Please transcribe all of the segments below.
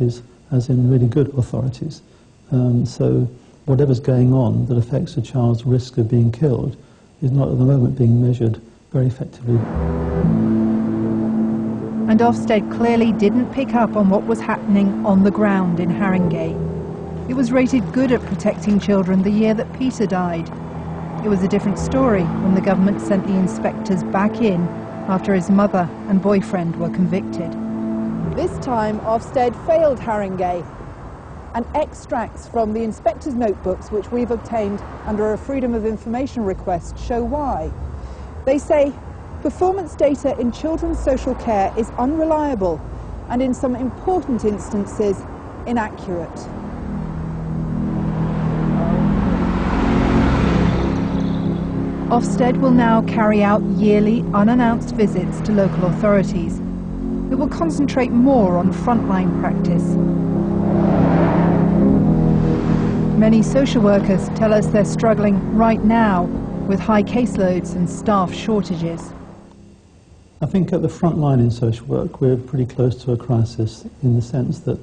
as in really good authorities. So whatever's going on that affects a child's risk of being killed is not at the moment being measured very effectively. And Ofsted clearly didn't pick up on what was happening on the ground in Haringey. It was rated good at protecting children the year that Peter died. It was a different story when the government sent the inspectors back in after his mother and boyfriend were convicted. This time Ofsted failed Haringey, and extracts from the inspectors' notebooks which we've obtained under a Freedom of Information request show why. They say performance data in children's social care is unreliable and in some important instances inaccurate. Ofsted will now carry out yearly unannounced visits to local authorities. It will concentrate more on frontline practice. Many social workers tell us they're struggling right now with high caseloads and staff shortages. I think at the front line in social work we're pretty close to a crisis, in the sense that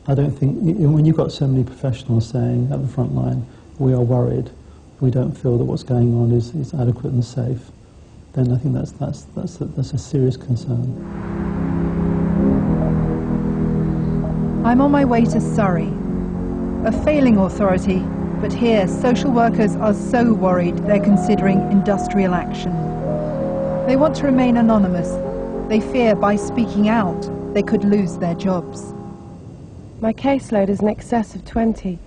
I don't think, when you've got so many professionals saying at the front line, we are worried, we don't feel that what's going on is adequate and safe, then I think that's a serious concern. I'm on my way to Surrey, a failing authority, but here social workers are so worried they're considering industrial action. They want to remain anonymous. They fear by speaking out they could lose their jobs. My caseload is in excess of 20.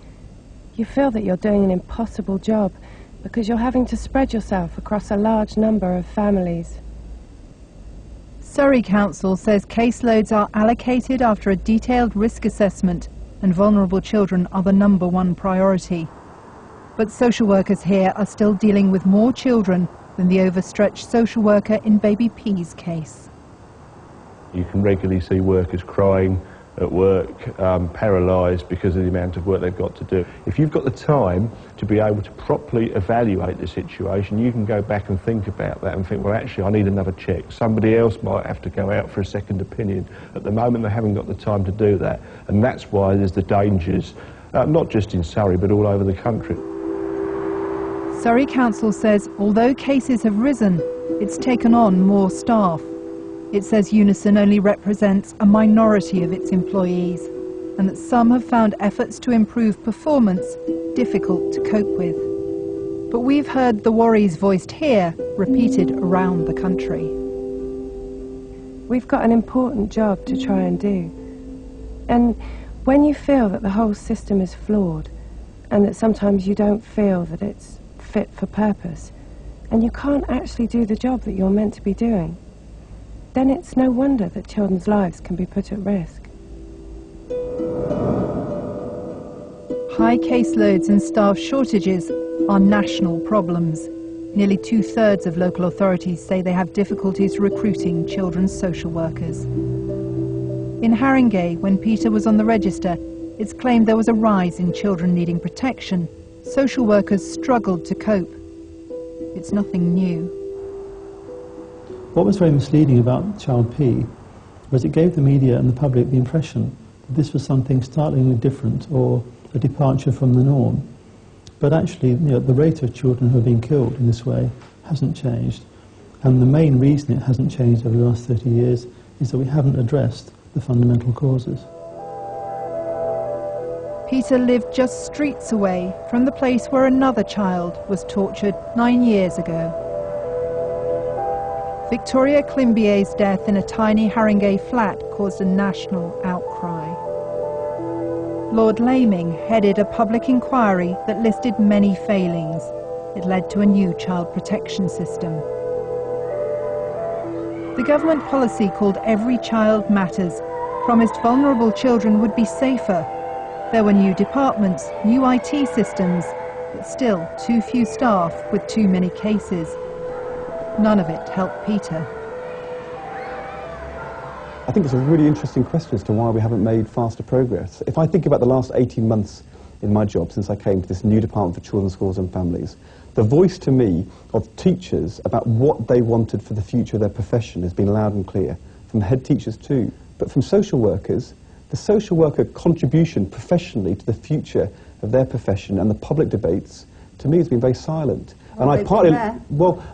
You feel that you're doing an impossible job because you're having to spread yourself across a large number of families. Surrey Council says caseloads are allocated after a detailed risk assessment and vulnerable children are the #1 priority. But social workers here are still dealing with more children than the overstretched social worker in baby P's case. You can regularly see workers crying at work, paralysed because of the amount of work they've got to do. If you've got the time to be able to properly evaluate the situation, you can go back and think about that and think, well, actually, I need another check. Somebody else might have to go out for a second opinion. At the moment, they haven't got the time to do that, and that's why there's the dangers, not just in Surrey, but all over the country. Surrey Council says although cases have risen, it's taken on more staff. It says Unison only represents a minority of its employees, and that some have found efforts to improve performance difficult to cope with. But we've heard the worries voiced here repeated around the country. We've got an important job to try and do. And when you feel that the whole system is flawed, and that sometimes you don't feel that it's fit for purpose, and you can't actually do the job that you're meant to be doing, then it's no wonder that children's lives can be put at risk. High caseloads and staff shortages are national problems. Nearly 2/3 of local authorities say they have difficulties recruiting children's social workers. In Haringey, when Peter was on the register, it's claimed there was a rise in children needing protection. Social workers struggled to cope. It's nothing new. What was very misleading about Child P was it gave the media and the public the impression that this was something startlingly different or a departure from the norm. But actually, the rate of children who are being killed in this way hasn't changed. And the main reason it hasn't changed over the last 30 years is that we haven't addressed the fundamental causes. Peter lived just streets away from the place where another child was tortured 9 years ago. Victoria Climbier's death in a tiny Haringey flat caused a national outcry. Lord Laming headed a public inquiry that listed many failings. It led to a new child protection system. The government policy called Every Child Matters promised vulnerable children would be safer. There were new departments, new IT systems, but still too few staff with too many cases. None of it helped Peter. I think it's a really interesting question as to why we haven't made faster progress. If I think about the last 18 months in my job since I came to this new Department for Children, Schools and Families, the voice to me of teachers about what they wanted for the future of their profession has been loud and clear, from head teachers too. But from social workers, the social worker contribution professionally to the future of their profession and the public debates, to me, has been very silent. Well, and I partly,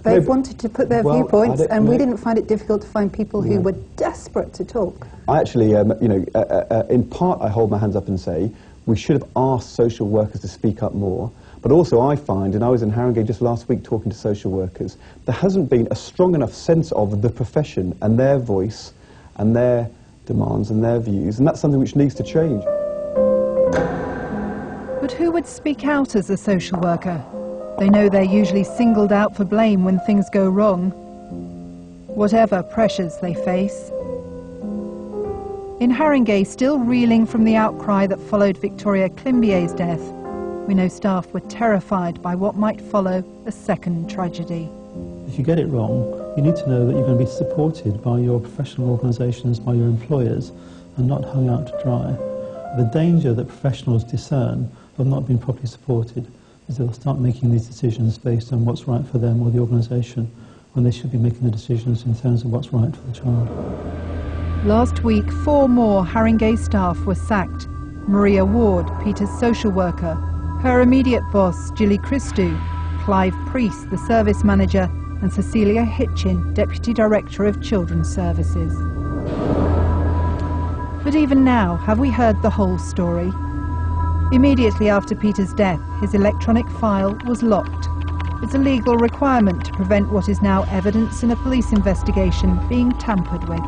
they've wanted to put their viewpoints, and we didn't find it difficult to find people who were desperate to talk. I actually, in part, I hold my hands up and say we should have asked social workers to speak up more. But also I find, and I was in Haringey just last week talking to social workers, there hasn't been a strong enough sense of the profession and their voice and their demands and their views, and that's something which needs to change. But who would speak out as a social worker? They know they're usually singled out for blame when things go wrong, whatever pressures they face. In Haringey, still reeling from the outcry that followed Victoria Climbier's death, we know staff were terrified by what might follow a second tragedy. If you get it wrong, you need to know that you're going to be supported by your professional organisations, by your employers, and not hung out to dry. The danger that professionals discern of not being properly supported is they'll start making these decisions based on what's right for them or the organisation, when they should be making the decisions in terms of what's right for the child. Last week, 4 more Haringey staff were sacked. Maria Ward, Peter's social worker, her immediate boss, Gilly Christou, Clive Priest, the service manager, and Cecilia Hitchin, Deputy Director of Children's Services. But even now, have we heard the whole story? Immediately after Peter's death, his electronic file was locked. It's a legal requirement to prevent what is now evidence in a police investigation being tampered with.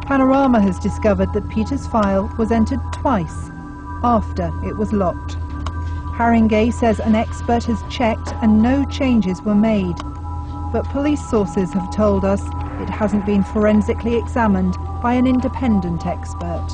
Panorama has discovered that Peter's file was entered twice after it was locked. Haringey says an expert has checked and no changes were made. But police sources have told us it hasn't been forensically examined by an independent expert.